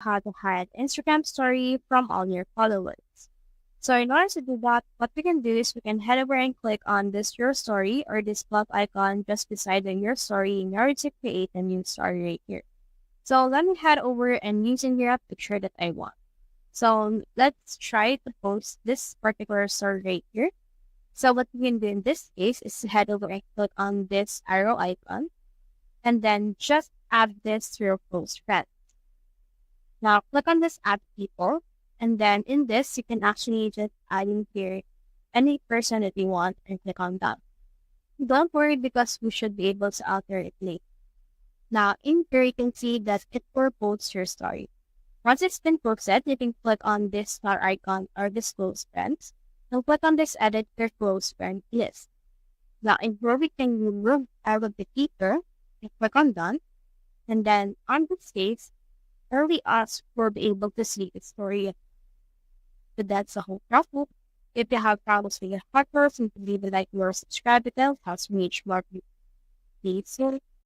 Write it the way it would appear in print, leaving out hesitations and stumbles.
how to hide Instagram story from all your followers. So in order to do that, what we can do is we can head over and click on this your story or this plus icon just beside the your story in order to create a new story right here. So let me head over and using here a picture that I want. So let's try to post this particular story right here. So what we can do in this case is to head over and click on this arrow icon and then just add this to your post friend. Now click on this add people, and then in this you can actually just add in here any person that you want and click on that. Don't worry because we should be able to alter it later. Now in here you can see that it will post your story. Once it's been posted, you can click on this star icon or this close friends. Now click on this edit your close friend list. Now in here we can remove all of the keeper and click on done. And then on this case, only us will be able to see the story. But that's the whole problem. If you have problems with your partners, you can leave a like or subscribe. It helps me reach more people. Please.